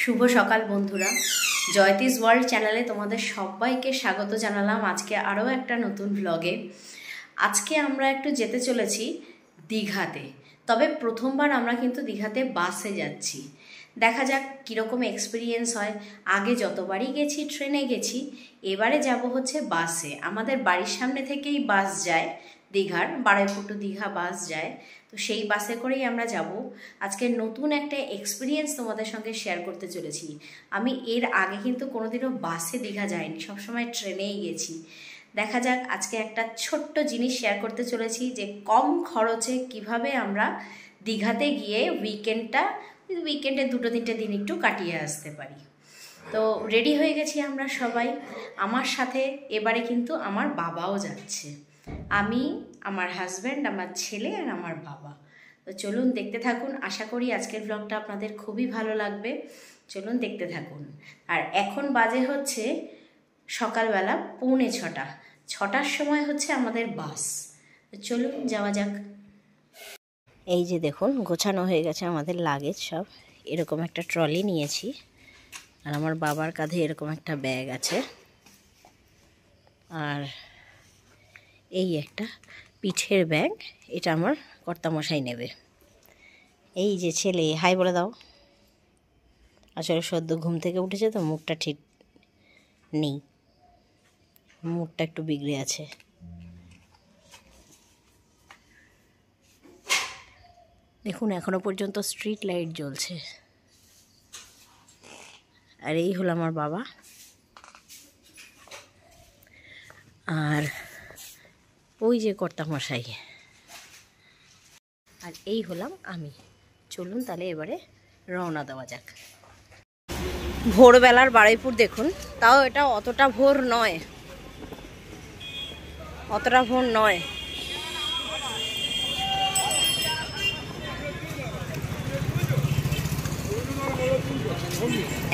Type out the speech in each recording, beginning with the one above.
শুভ সকাল বন্ধুরা, জয়তিস ওয়ার্ল্ড চ্যানেলে তোমাদের সবাইকে স্বাগত জানালাম আজকে আরও একটা নতুন ব্লগে। আজকে আমরা একটু যেতে চলেছি দীঘাতে। তবে প্রথমবার আমরা কিন্তু দীঘাতে বাসে যাচ্ছি। দেখা যাক কীরকম এক্সপিরিয়েন্স হয়। আগে যতবারই গেছি ট্রেনে গেছি, এবারে যাব হচ্ছে বাসে। আমাদের বাড়ির সামনে থেকেই বাস যায়, দীঘার বারুইপুর টু দীঘা বাস যায়। তো সেই বাসে করেই আমরা যাব। আজকে নতুন একটা এক্সপিরিয়েন্স তোমাদের সঙ্গে শেয়ার করতে চলেছি। আমি এর আগে কিন্তু কোনোদিনও বাসে দীঘা যাইনি, সবসময় ট্রেনেই গেছি। দেখা যাক আজকে একটা ছোট্ট জিনিস শেয়ার করতে চলেছি যে কম খরচে কিভাবে আমরা দীঘাতে গিয়ে উইকেন্ডে 2-3 দিন একটু কাটিয়ে আসতে পারি। তো রেডি হয়ে গেছি আমরা সবাই। আমার সাথে এবারে কিন্তু আমার বাবাও যাচ্ছে। আমি, আমার হাজব্যান্ড, আমার ছেলে আর আমার বাবা। তো চলুন দেখতে থাকুন। আশা করি আজকের ব্লগটা আপনাদের খুবই ভালো লাগবে। চলুন দেখতে থাকুন। আর এখন বাজে হচ্ছে সকালবেলা 6:45। 6টার সময় হচ্ছে আমাদের বাস। তো চলুন যাওয়া যাক। এই যে দেখুন, গোছানো হয়ে গেছে আমাদের লাগেজ সব। এরকম একটা ট্রলি নিয়েছি, আর আমার বাবার কাঁধে এরকম একটা ব্যাগ আছে, আর এই একটা পিঠের ব্যাগ, এটা আমার কর্তামশাই নেবে। এই যে ছেলে, হাই বলে দাও। আসলে সদ্য ঘুম থেকে উঠেছে তো মুখটা ঠিক নেই, মুখটা একটু বিগড়ে আছে। দেখুন এখনো পর্যন্ত স্ট্রিট লাইট জ্বলছে। আর এই হলো আমার বাবা, আর ওই যে কর্তামশাই, আর এই হলাম আমি। চলুন তাহলে এবারে রওনা দেওয়া যাক। ভোরবেলার বারুইপুর দেখুন, তাও এটা অতটা ভোর নয়, অতটা ভোর নয়।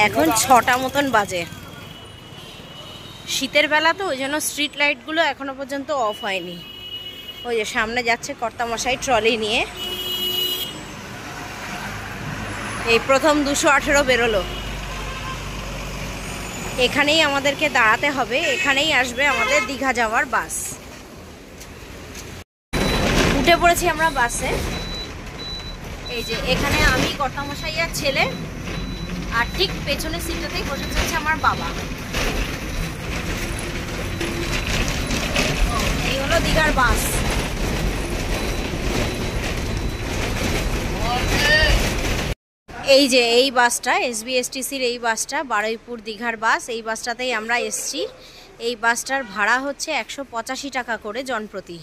এখন 6টা মতন বাজে। শীতের বেলা তো, ওই জন্য স্ট্রিট লাইটগুলো এখনো পর্যন্ত অফ হয়নি। ওই যে সামনে যাচ্ছে কর্তামশাই ট্রলি নিয়ে। এই প্রথম 218 বেরোলো। এখানেই আমাদেরকে দাঁড়াতে হবে, এখানেই আসবে আমাদের দীঘা যাওয়ার বাস। উঠে পড়েছি আমরা বাসে। এই যে এখানে আমি, কর্তামশাই আর ছেলে, আর ঠিক পেছনের সিটটাতেই বসে যাচ্ছে আমার বাবা। এই হলো দীঘার বাস। এই যে এই বাসটা, SBSTCর এই বাসটা, বারুইপুর দীঘার বাস। এই বাসটাতেই আমরা এসছি। এই বাসটার ভাড়া হচ্ছে 185 টাকা করে জনপ্রতি।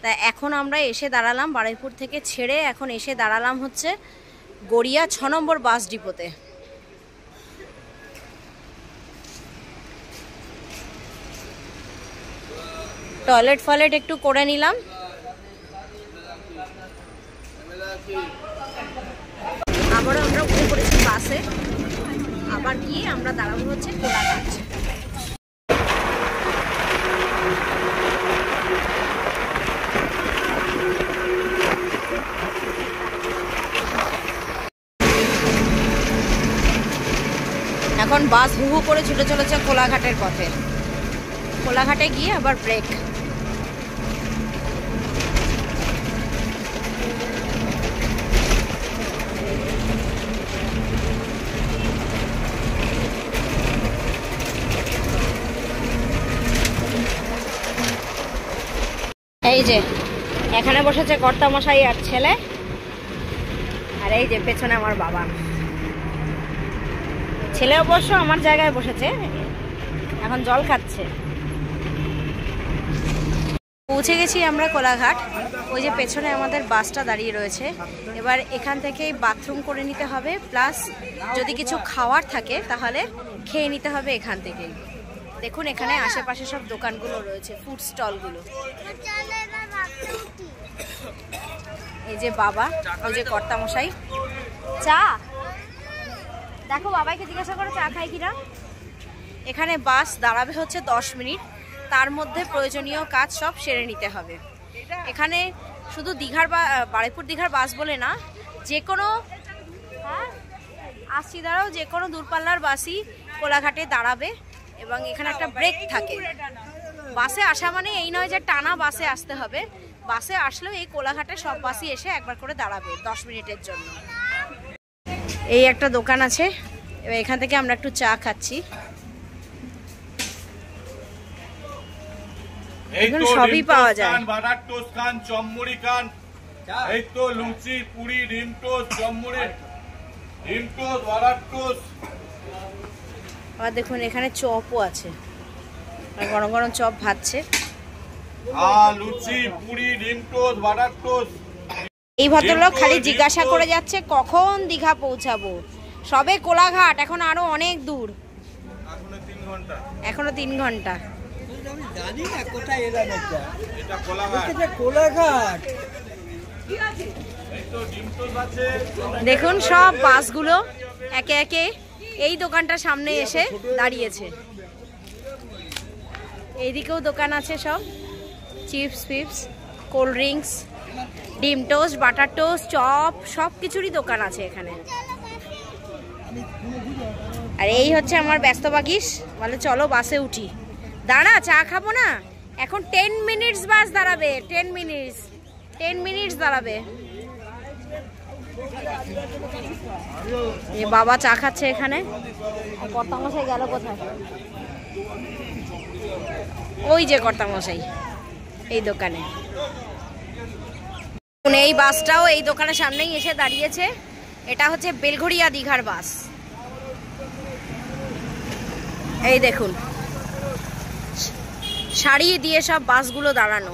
তা এখন আমরা এসে দাঁড়ালাম, বারুইপুর থেকে ছেড়ে এখন এসে দাঁড়ালাম হচ্ছে গড়িয়া 6 নম্বর বাস ডিপোতে। টয়লেট ফয়লেট একটু করে নিলাম। আবারও আমরা উঠে পড়েছি বাসে। আবার গিয়ে আমরা দাঁড়াবো হচ্ছে কোলাঘাট। এখন বাস হু হু করে ছুটে চলেছে কোলাঘাটের পথে। কোলাঘাটে গিয়ে আবার ব্রেক। এই যে এখানে বসেছে কর্তামশাই আর ছেলে, আর এই যে পেছনে আমার বাবা। ছেলে অবশ্য আমার জায়গায় বসেছে, এখন জল খাচ্ছে। পৌঁছে গেছি আমরা কোলাঘাট। ওই যে পেছনে আমাদের বাসটা দাঁড়িয়ে রয়েছে। এবার এখান থেকেই বাথরুম করে নিতে হবে, প্লাস যদি কিছু খাওয়ার থাকে তাহলে খেয়ে নিতে হবে এখান থেকেই। দেখুন এখানে আশেপাশে সব দোকানগুলো রয়েছে, ফুড স্টলগুলো। এই যে বাবা, ওই যে কর্তামশাই। চা দেখো, বাবাইকে জিজ্ঞাসা করো চা খাই কিনা। এখানে বাস দাঁড়াবে হচ্ছে 10 মিনিট, তার মধ্যে প্রয়োজনীয় কাজ সব সেরে নিতে হবে। এখানে শুধু দীঘার বারুইপুর দীঘার বাস বলে না, যে কোনো আসছি, দাঁড়াও। যে কোনো দূরপাল্লার বাসই কোলাঘাটে দাঁড়াবে এবং এখানে একটা ব্রেক থাকে। বাসে আসা মানে এই নয় যে টানা বাসে আসতে হবে। বাসে আসলেও এই কোলাঘাটে সব বাসই এসে একবার করে দাঁড়াবে 10 মিনিটের জন্য। এই একটা দোকান আছে, এবার এখান থেকে আমরা একটু চা খাচ্ছি। এখানে সবই পাওয়া যায়। বাটার টোস্ট খান, চমমুড়ি খান, এই তো লুচি, পুরি, ডিম টোস্ট, চমমুড়ি, ডিম টোস্ট, বাটার টোস্ট। আর দেখুন এখানে চপও আছে, গরম গরম চপ ভাজছে। লুচি, পুরি, ডিম টোস্ট, বাটার টোস্ট। এই ভদ্রলোক খালি জিজ্ঞাসা করে যাচ্ছে কখন দীঘা পৌঁছাবো। সবে কোলাঘাট, এখন আরো অনেক দূর, এখনো 3 ঘন্টা। জানি না কোথায় এলাম, এটা কোলাঘাট। কোলাঘাট। দেখুন সব বাসগুলো একে একে এই দোকানটার সামনে এসে দাঁড়িয়েছে। এইদিকেও দোকান আছে, সব চিপস ফিপস, কোল্ড ড্রিঙ্কস, ডিম টোস্ট, বাটার টোস্ট, চপ, সব কিছুরই দোকান আছে এখানে। আর এই হচ্ছে আমার ব্যস্ত বাগিস, বলে চলো বাসে উঠি। দাঁড়া, চা খাবো না? এখন 10 মিনিটস বাস দাঁড়াবে, 10 মিনিটস দাঁড়াবে। এই বাবা চা খাচ্ছে এখানে। কর্তামশাই গেল কোথায়? ওই যে কর্তামশাই এই দোকানে। এই বাসটাও এই দোকানের সামনেই এসে দাঁড়িয়েছে। এটা হচ্ছে বেলঘড়িয়া দীঘার বাস। এই দেখুন সারি দিয়ে সব বাসগুলো দাঁড়ানো,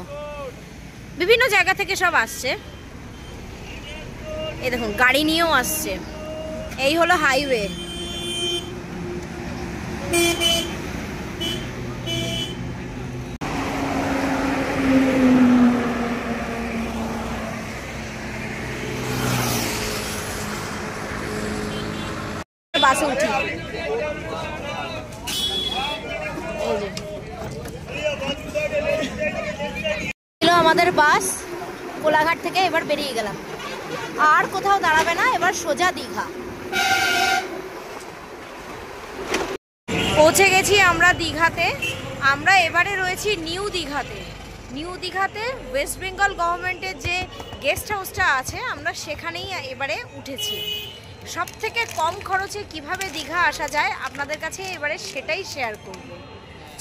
বিভিন্ন জায়গা থেকে সব আসছে। এই দেখুন গাড়ি নিয়েও আসছে। এই হলো হাইওয়ে। বাসে উঠি। আমাদের বাস কোলাঘাট থেকে এবার বেরিয়ে গেলাম, আর কোথাও দাঁড়াবে না, এবার সোজা দীঘা। পৌঁছে গেছি আমরা দীঘাতে। আমরা এবারে রয়েছি নিউ দীঘাতে। নিউ দীঘাতে ওয়েস্ট বেঙ্গল গভর্নমেন্টের যে গেস্ট হাউসটা আছে, আমরা সেখানেই এবারে উঠেছি। সব থেকে কম খরচে কিভাবে দীঘা আসা যায় আপনাদের কাছে এবারে সেটাই শেয়ার করব।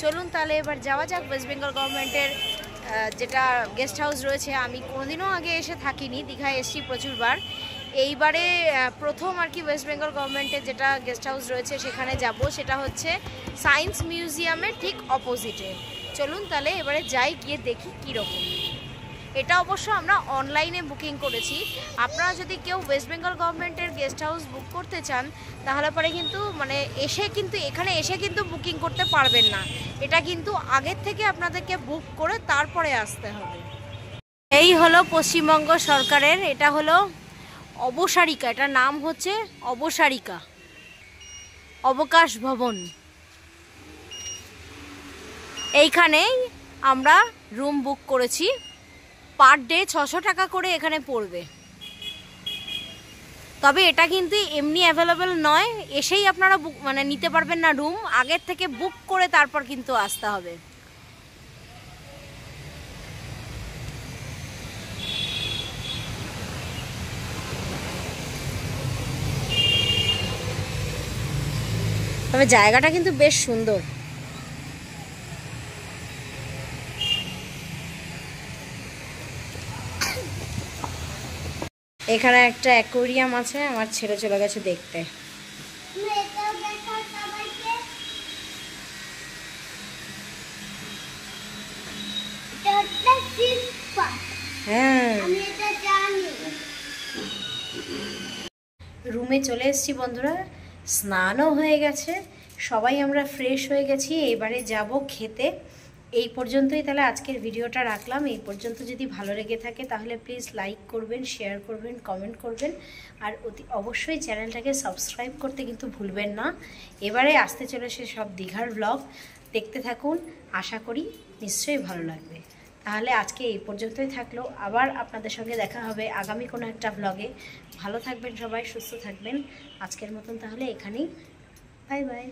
চলুন তাহলে এবার যাওয়া যাক ওয়েস্ট বেঙ্গল গভর্নমেন্টের যেটা গেস্ট হাউস রয়েছে। আমি কোনোদিনও আগে এসে থাকিনি, দীঘায় এসেছি প্রচুরবার। এইবারে প্রথম আর কি ওয়েস্ট বেঙ্গল গভর্নমেন্টের যেটা গেস্ট হাউস রয়েছে সেখানে যাব। সেটা হচ্ছে সায়েন্স মিউজিয়ামের ঠিক অপোজিটে। চলুন তাহলে এবারে যাই, গিয়ে দেখি কীরকম। এটা অবশ্য আমরা অনলাইনে বুকিং করেছি। আপনারা যদি কেউ ওয়েস্ট বেঙ্গল গভর্নমেন্টের গেস্ট হাউস বুক করতে চান তাহলে পরে কিন্তু এখানে এসে কিন্তু বুকিং করতে পারবেন না। এটা কিন্তু আগের থেকে আপনাদেরকে বুক করে তারপরে আসতে হবে। এই হলো পশ্চিমবঙ্গ সরকারের, এটা হলো অবসারিকা, এটার নাম হচ্ছে অবসারিকা অবকাশ ভবন। এইখানেই আমরা রুম বুক করেছি। পার ডে 600 টাকা করে এখানে পড়বে। তবে এটা কিন্তু এমনি অ্যাভেলেবেল নয়, এসেই আপনারা নিতে পারবেন না রুম, আগের থেকে বুক করে তারপর কিন্তু আসতে হবে। তবে জায়গাটা কিন্তু বেশ সুন্দর। এখানে একটা অ্যাকোয়ারিয়াম আছে, আমার ছেলে চলে গেছে দেখতে। হ্যাঁ, রুমে চলে এসেছি বন্ধুরা, স্নানও হয়ে গেছে, সবাই আমরা ফ্রেশ হয়ে গেছি। এবারে যাব খেতে। এই পর্যন্তই তাহলে আজকের ভিডিওটা রাখলাম। এই পর্যন্ত যদি ভালো লেগে থাকে তাহলে প্লিজ লাইক করবেন, শেয়ার করবেন, কমেন্ট করবেন, আর অবশ্যই চ্যানেলটাকে সাবস্ক্রাইব করতে কিন্তু ভুলবেন না। এবারে আসতে চলেছে সব দীঘার ব্লগ, দেখতে থাকুন, আশা করি নিশ্চয়ই ভালো লাগবে। তাহলে আজকে এই পর্যন্তই থাকলো, আবার আপনাদের সঙ্গে দেখা হবে আগামী কোনো একটা ব্লগে। ভালো থাকবেন সবাই, সুস্থ থাকবেন। আজকের মতন তাহলে এখানেই, বাই বাই।